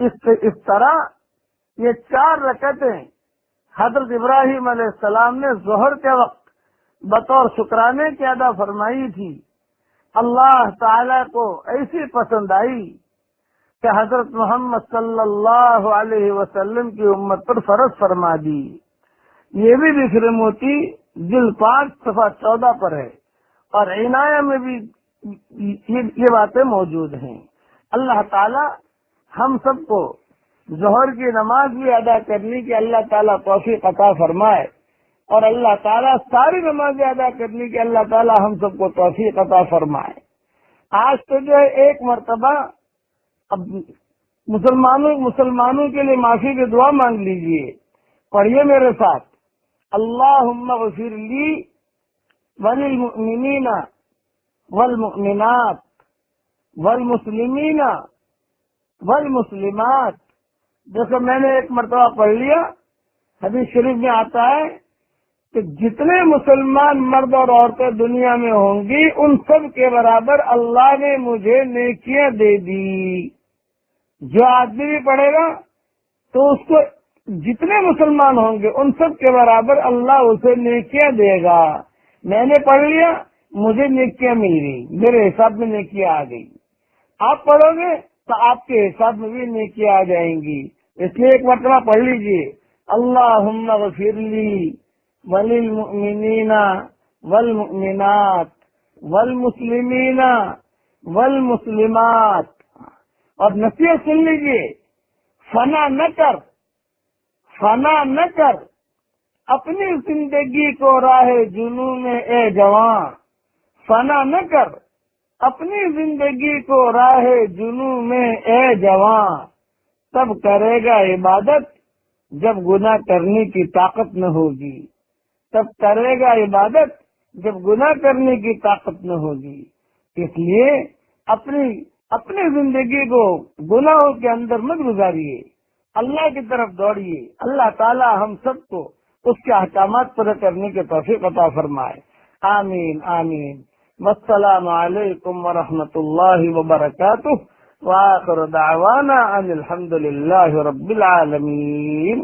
اس طرح یہ 4 رکعتیں حضرت ابراہیم علیہ السلام نے ظہر کے وقت بطور شکرانے کے ادا فرمائی تھی، اللہ تعالی کو ایسی پسند آئی کہ حضرت محمد صلی اللہ علیہ وسلم کی امت پر فرض فرما دی۔ یہ بھی بکھر موتی جلد 5 صفحہ 14 پر ہے، اور عنایہ میں بھی یہ باتیں موجود ہیں۔ اللہ تعالی ہم سب کو ظہر کی نماز بھی ادا کرنے کی اللہ تعالیٰ توفیق عطا فرمائے، اور اللہ تعالیٰ ساری نمازیں ادا کرنے کی اللہ تعالیٰ ہم سب کو توفیق عطا فرمائے۔ آج تو جو ہے ایک مرتبہ اب مسلمانوں کے لیے معافی کی دعا مانگ لیجئے، پڑھیے میرے ساتھ، اللہم اغفر لی وللمؤمنین والمؤمنات والمسلمین والمسلمات۔ جیسے میں نے ایک مرتبہ پڑھ لیا، حدیث شریف میں آتا ہے کہ جتنے مسلمان مرد اور عورتیں دنیا میں ہوں گی ان سب کے برابر اللہ نے مجھے نیکیاں دے دی۔ جو آدمی بھی پڑھے گا تو اس کو جتنے مسلمان ہوں گے ان سب کے برابر اللہ اسے نیکیاں دے گا۔ میں نے پڑھ لیا، مجھے نیکیاں مل گئی، میرے حساب میں نیکیاں آ گئی۔ آپ پڑھو گے تو آپ کے حساب میں بھی نیکیاں آ جائیں گی۔ اس لیے ایک مرتبہ پڑھ لیجئے، اللہم اغفر لی وللمؤمنین والمؤمنات والمسلمین والمسلمات۔ اور نصیحت سن لیجئے، فنا نہ کر اپنی زندگی کو راہ جنوں میں اے جوان، فنا نہ کر اپنی زندگی کو راہ جنوں میں اے جوان، تب کرے گا عبادت جب گناہ کرنے کی طاقت نہ ہوگی، تب کرے گا عبادت جب گناہ کرنے کی طاقت نہ ہوگی۔ اس لیے اپنی زندگی کو گناہوں کے اندر مت گزاریے، اللہ کی طرف دوڑیے۔ اللہ تعالی ہم سب کو اس کے احکامات پورے کرنے کے توفیق عطا فرمائے، آمین آمین۔ والسلام علیکم ورحمۃ اللہ وبرکاتہ، وآخر دعوانا ان الحمد للہ رب العالمین۔